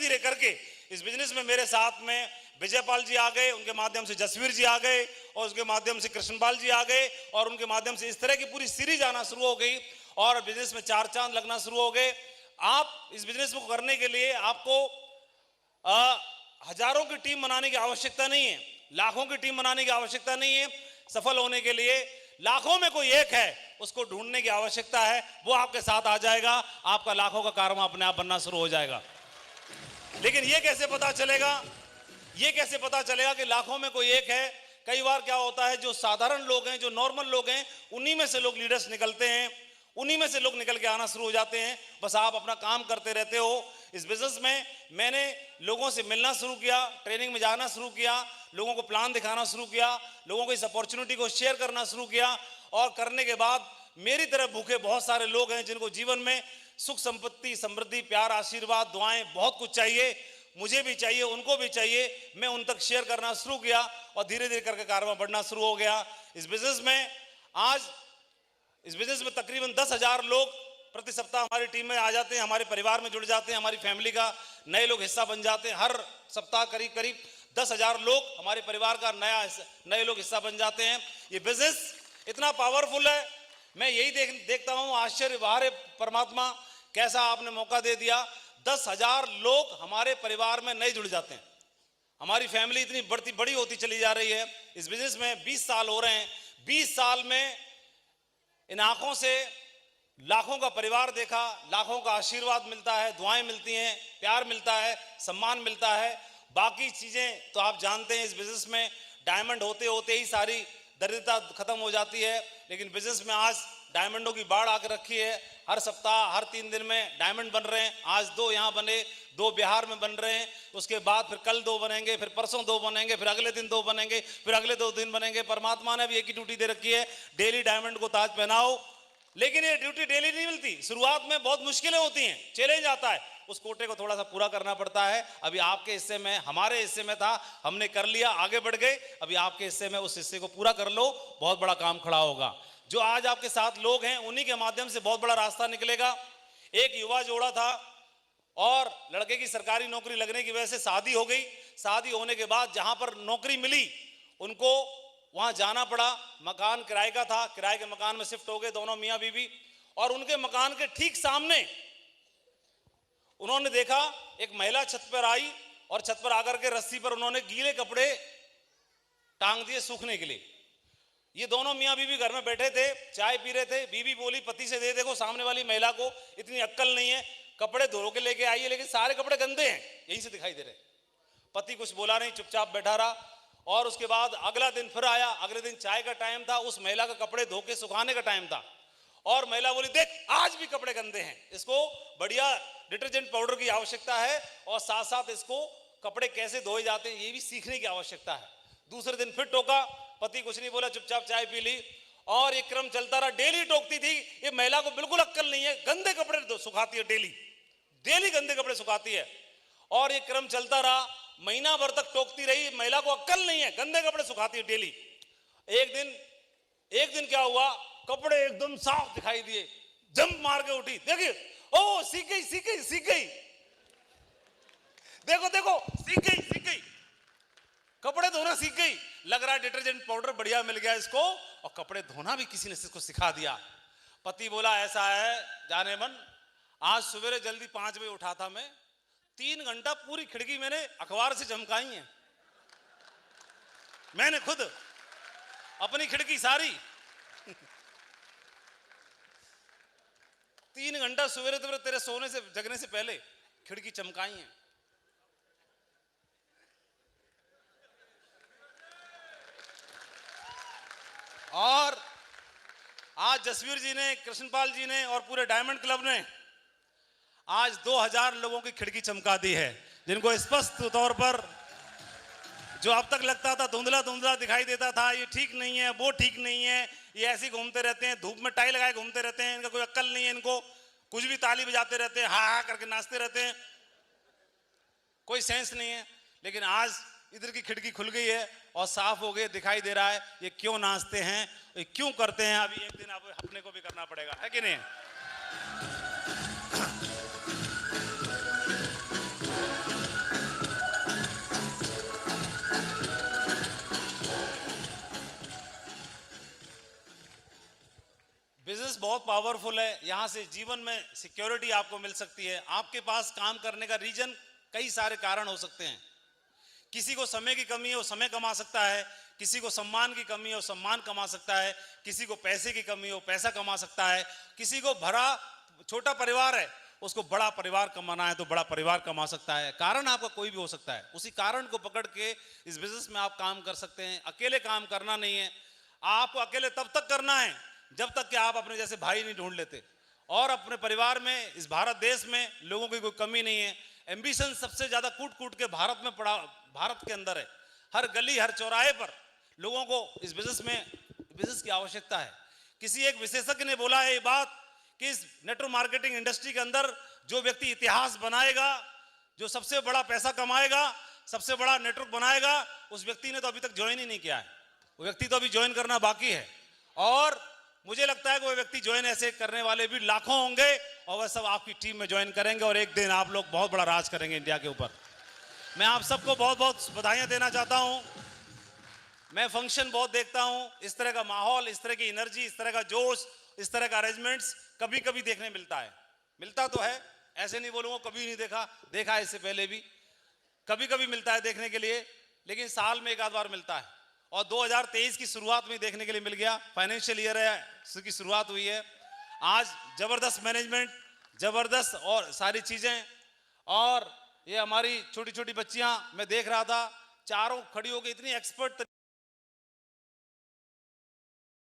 धीरे करके इस बिजनेस में मेरे साथ में विजयपाल जी आ गए, उनके माध्यम से जसवीर जी आ गए, और उसके माध्यम से कृष्णपाल जी आ गए, और उनके माध्यम से इस तरह की पूरी सीरीज आना शुरू हो गई और बिजनेस में चार चांद लगना शुरू हो गए। आप इस बिजनेस को करने के लिए आपको हजारों की टीम बनाने की आवश्यकता नहीं है, लाखों की टीम बनाने की आवश्यकता नहीं है। सफल होने के लिए लाखों में कोई एक है, उसको ढूंढने की आवश्यकता है, वो आपके साथ आ जाएगा, आपका लाखों का कारवां अपने आप बनना शुरू हो जाएगा। लेकिन ये कैसे पता चलेगा, ये कैसे पता चलेगा कि लाखों में कोई एक है? कई बार क्या होता है, जो साधारण लोग हैं, जो नॉर्मल लोग हैं, उन्हीं में से लोग लीडर्स निकलते हैं, उन्हीं में से लोग निकल के आना शुरू हो जाते हैं। बस आप अपना काम करते रहते हो। इस बिजनेस में मैंने लोगों से मिलना शुरू किया, ट्रेनिंग में जाना शुरू किया, लोगों को प्लान दिखाना शुरू किया, लोगों को इस अपॉर्चुनिटी को शेयर करना शुरू किया, और करने के बाद मेरी तरह भूखे बहुत सारे लोग हैं जिनको जीवन में सुख संपत्ति, समृद्धि, प्यार, आशीर्वाद, दुआएं बहुत कुछ चाहिए, मुझे भी चाहिए, उनको भी चाहिए। मैं उन तक शेयर करना शुरू किया और धीरे धीरे करके कारवां बढ़ना शुरू हो गया। इस बिजनेस में तकरीबन 10,000 लोग प्रति सप्ताह हमारी टीम में आ जाते हैं, हमारे परिवार में जुड़ जाते हैं, हमारी फैमिली का नए लोग हिस्सा बन जाते हैं। हर सप्ताह करीब 10,000 लोग हमारे परिवार का नए लोग हिस्सा बन जाते हैं। ये बिजनेस इतना पावरफुल है, मैं यही देखता हूँ, आश्चर्य, वाह परमात्मा, कैसा आपने मौका दे दिया। 10,000 लोग हमारे परिवार में नए जुड़ जाते हैं, हमारी फैमिली इतनी बड़ी होती चली जा रही है। इस बिजनेस में 20 साल हो रहे हैं। 20 साल में इन आंखों से लाखों का परिवार देखा, लाखों का आशीर्वाद मिलता है, दुआएं मिलती हैं, प्यार मिलता है, सम्मान मिलता है। बाकी चीजें तो आप जानते हैं, इस बिजनेस में डायमंड होते होते ही सारी दरिद्रता खत्म हो जाती है। लेकिन बिजनेस में आज डायमंडों की बाढ़ आकर रखी है। हर सप्ताह, हर 3 दिन में डायमंड बन रहे हैं। आज 2 यहाँ बने, 2 बिहार में बन रहे हैं, उसके बाद फिर कल 2 बनेंगे, फिर परसों 2 बनेंगे, फिर अगले दिन 2 बनेंगे, फिर अगले 2 दिन बनेंगे। परमात्मा ने भी एक ही ड्यूटी दे रखी है, डेली डायमंड को ताज पहनाओ। लेकिन ये ड्यूटी डेली नहीं मिलती, शुरुआत में बहुत मुश्किलें होती हैं, चैलेंज आता है, उस कोटे को थोड़ा सा पूरा करना पड़ता है। अभी आपके हिस्से में, हमारे हिस्से में था, हमने कर लिया, आगे बढ़ गए। अभी आपके हिस्से में उस हिस्से को पूरा कर लो, बहुत बड़ा काम खड़ा होगा। जो आज आपके साथ लोग हैं, उन्हीं के माध्यम से बहुत बड़ा रास्ता निकलेगा। एक युवा जोड़ा था और लड़के की सरकारी नौकरी लगने की वजह से शादी हो गई। शादी होने के बाद जहां पर नौकरी मिली, उनको वहां जाना पड़ा। मकान किराए का था, किराए के मकान में शिफ्ट हो गए दोनों मियां बीवी। और उनके मकान के ठीक सामने उन्होंने देखा एक महिला छत पर आई, और छत पर आकर के रस्सी पर उन्होंने गीले कपड़े टांग दिए सूखने के लिए। ये दोनों मियां बीवी घर में बैठे थे, चाय पी रहे थे। बीवी बोली पति से, दे देखो सामने वाली महिला को इतनी अक्ल नहीं है, कपड़े धो के लेके आई है, लेकिन सारे कपड़े गंदे हैं, यहीं से दिखाई दे रहे। पति कुछ बोला नहीं, चुपचाप बैठा रहा। और उसके बाद अगला दिन फिर आया, अगले दिन चाय का टाइम था, उस महिला का कपड़े धो के सुखाने का टाइम था, और महिला बोली देख आज भी कपड़े गंदे हैं, इसको बढ़िया डिटर्जेंट पाउडर की आवश्यकता है, और साथ साथ इसको कपड़े कैसे धोए जाते हैं ये भी सीखने की आवश्यकता है। दूसरे दिन फिर टोका, पति कुछ नहीं बोला, चुपचाप चाय पी ली, और एक क्रम चलता रहा। डेली टोकती थी, ये महिला को बिल्कुल अक्ल नहीं है, गंदे कपड़े सुखाती है, डेली गंदे कपड़े सुखाती है। और ये क्रम चलता रहा, महीना भर तक टोकती रही, महिला को अक्ल नहीं है, गंदे कपड़े सुखाती है डेली। एक दिन क्या हुआ, कपड़े एकदम साफ दिखाई दिए, जंप मार के उठी, देखिए ओ सीख गई, देखो सीख गई, कपड़े धोना सीख गई। लग रहा है डिटर्जेंट पाउडर बढ़िया मिल गया इसको, और कपड़े धोना भी किसी ने इसको सिखा दिया। पति बोला ऐसा है जाने मन, आज सवेरे जल्दी 5 बजे उठा था मैं, 3 घंटा पूरी खिड़की मैंने अखबार से चमकाई है, मैंने खुद अपनी खिड़की सारी 3 घंटा सवेरे तेरे सोने से, जगने से पहले खिड़की चमकाई है। और आज जसवीर जी ने, कृष्णपाल जी ने और पूरे डायमंड क्लब ने आज 2000 लोगों की खिड़की चमका दी है, जिनको स्पष्ट तौर पर जो अब तक लगता था धुंधला दिखाई देता था, ये ठीक नहीं है, वो ठीक नहीं है, ये ऐसे घूमते रहते हैं, धूप में टाई लगाए घूमते रहते हैं, इनका कोई अक्ल नहीं है, इनको कुछ भी ताली बजाते रहते हैं, हा हा करके नाचते रहते हैं, कोई सेंस नहीं है। लेकिन आज इधर की खिड़की खुल गई है और साफ हो गई, दिखाई दे रहा है ये क्यों नाचते हैं, ये क्यों करते हैं। अभी एक दिन आप अपने को भी करना पड़ेगा, है कि नहीं। बहुत पावरफुल है। यहाँ से जीवन में सिक्योरिटी आपको मिल सकती है। आपके पास काम करने का रीजन कई सारे कारण हो सकते हैं। किसी को समय की कमी है, वो समय कमा सकता है। किसी को सम्मान की कमी है, वो सम्मान कमा सकता है। किसी को पैसे की कमी है, वो पैसा कमा सकता है। किसी को भरा छोटा परिवार है, उसको बड़ा परिवार कमाना है तो बड़ा परिवार कमा सकता है। कारण आपका कोई भी हो सकता है। उसी कारण को पकड़ के इस बिजनेस में आप काम कर सकते हैं। अकेले काम करना नहीं है। आपको अकेले तब तक करना है जब तक कि आप अपने जैसे भाई नहीं ढूंढ लेते। और अपने परिवार में, इस भारत देश में लोगों की कोई कमी नहीं है। एम्बिशन सबसे ज्यादा कूट कूट के भारत में पड़ा, भारत के अंदर है। हर गली हर चौराहे पर लोगों को इस बिजनेस की आवश्यकता है। किसी एक विशेषज्ञ ने बोला है ये बात कि इस नेटवर्क मार्केटिंग इंडस्ट्री के अंदर जो व्यक्ति इतिहास बनाएगा, जो सबसे बड़ा पैसा कमाएगा, सबसे बड़ा नेटवर्क बनाएगा, उस व्यक्ति ने तो अभी तक ज्वाइन ही नहीं किया है। वो व्यक्ति तो अभी ज्वाइन करना बाकी है। और मुझे लगता है कि वो व्यक्ति ज्वाइन ऐसे करने वाले भी लाखों होंगे और वह सब आपकी टीम में ज्वाइन करेंगे और एक दिन आप लोग बहुत बड़ा राज करेंगे इंडिया के ऊपर। मैं आप सबको बहुत बहुत बधाइयां देना चाहता हूं। मैं फंक्शन बहुत देखता हूं। इस तरह का माहौल, इस तरह की एनर्जी, इस तरह का जोश, इस तरह का अरेंजमेंट्स कभी कभी देखने मिलता है। मिलता तो है, ऐसे नहीं बोलूंगा कभी नहीं देखा, देखा है इससे पहले भी। कभी कभी मिलता है देखने के लिए, लेकिन साल में एक आध बार मिलता है। और 2023 की शुरुआत में देखने के लिए मिल गया। फाइनेंशियल ईयर है, इसकी शुरुआत हुई है। आज जबरदस्त मैनेजमेंट, जबरदस्त और सारी चीजें। और ये हमारी छोटी छोटी बच्चियां, मैं देख रहा था चारों खड़ी होकर इतनी एक्सपर्ट